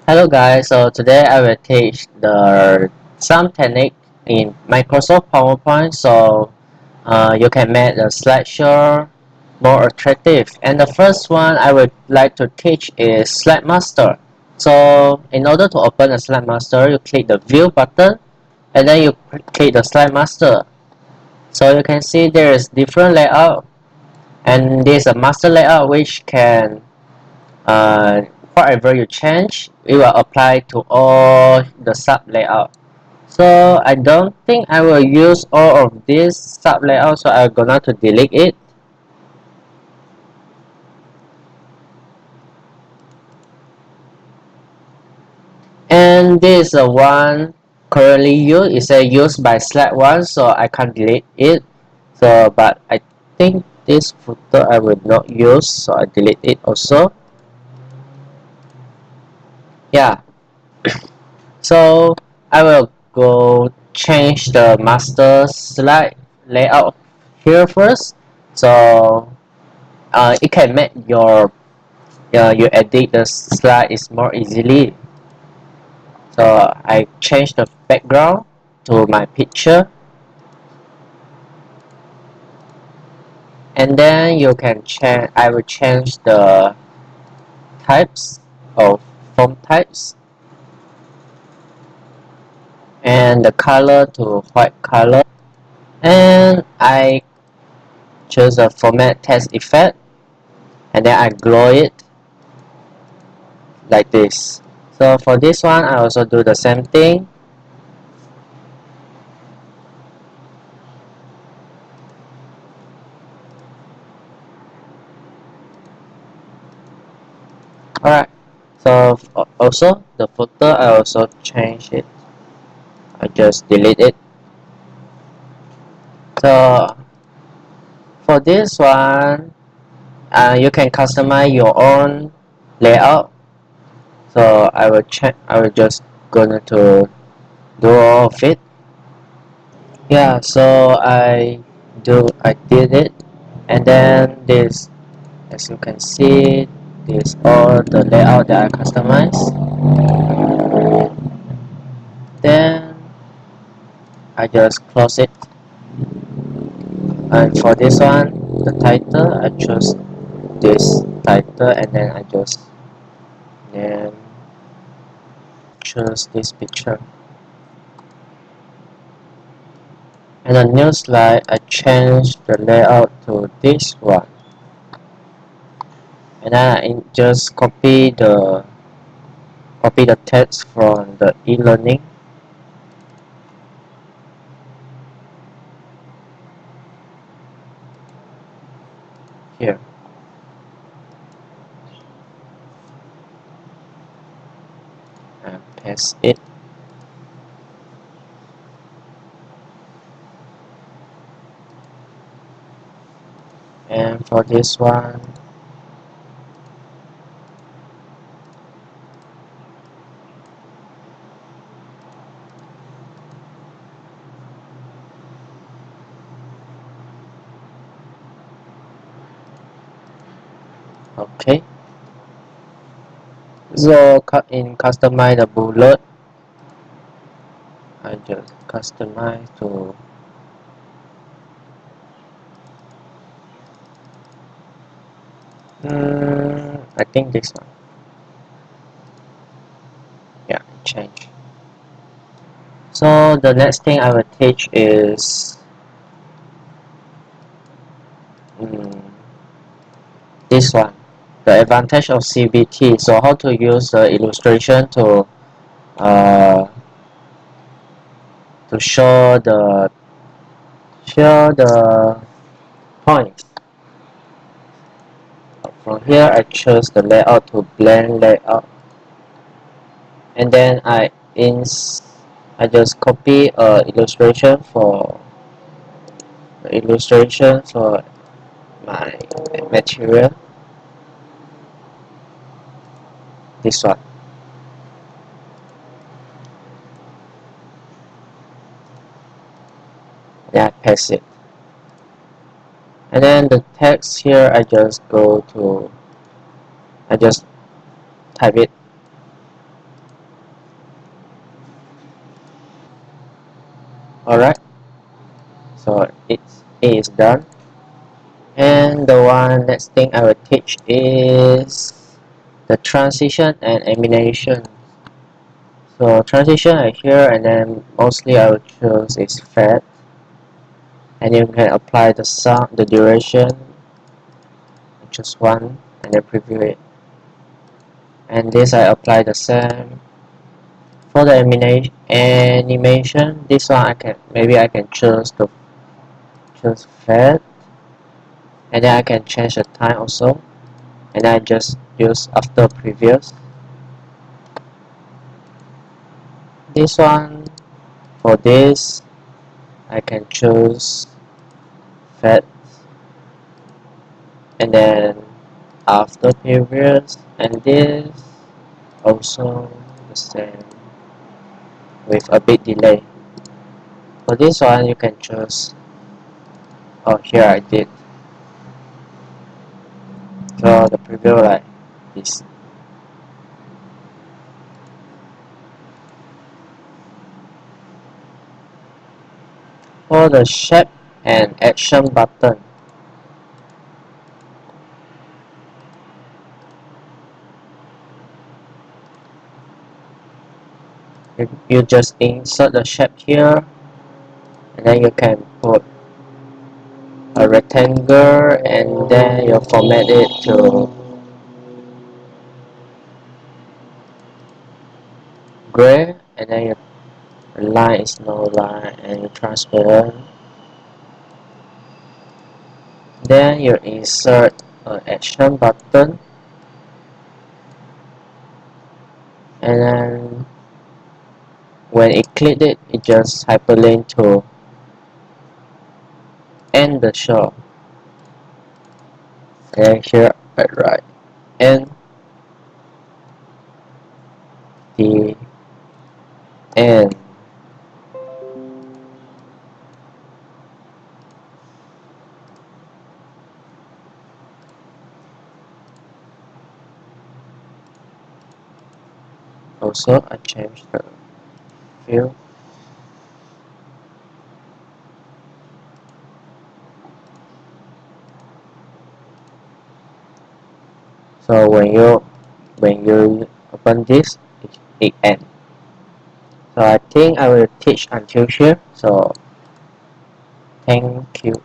Hello guys, so today I will teach the some technique in Microsoft PowerPoint so you can make the slideshow more attractive. And the first one I would like to teach is Slide Master. So in order to open the Slide Master, you click the View button and then you click the Slide Master. So you can see there is different layout, and this is a master layout which can uh, whatever you change, it will apply to all the sub layout. So I don't think I will use all of this sub layout, so I'm gonna to delete it. And this is the one currently used. It says used by slide one, so I can't delete it. So but I think this photo I will not use, so I delete it also. Yeah, so I will go change the master slide layout here first, so it can make your you edit the slide is more easily. So I change the background to my picture, and then you can change. I will change the types of font types and the color to white color, and I choose a format text effect, and then I glow it like this. So for this one I also do the same thing. Alright, so also the footer I also change it. I just delete it. So for this one you can customize your own layout. So I will check, I will just gonna to do all of it. Yeah, so I did it, and then this, as you can see, this all the layout that I customized. Then I just close it, and for this one the title I choose this title, and then I just then choose this picture, and the new slide I change the layout to this one, and then I just copy the text from the e-learning here and paste it. And for this one, okay, so in customize the bullet, I just customize to I think this one. Yeah, change. So the next thing I will teach is mm, this one, the advantage of CBT. So how to use the illustration uh, to show the points. From here I choose the layout to blend layout, and then I just copy illustration for the illustration for my material, this one. Then I paste it, and then the text here I just type it. Alright, so it is done. And the one next thing I will teach is the transition and animation. So transition I here, and then mostly I will choose is fade, and you can apply the sound, the duration, just one, and then preview it. And this I apply the same. For the animation, this one I can choose fade, and then I can change the time also, and I just use after previous. This one, for this I can choose fade, and then after previous, and this also the same with a bit delay. For this one you can choose, oh here I did draw the preview like this. For the shape and action button, you just insert the shape here, and then you can put a rectangle, and then you format it to gray, and then your line is no line and you transparent. Then you insert an action button, and then when it clicked it, it just hyperlink to end the show. And here I write end the end. Also, I changed the field. So when you open this, it ends. So I think I will teach until here. So thank you.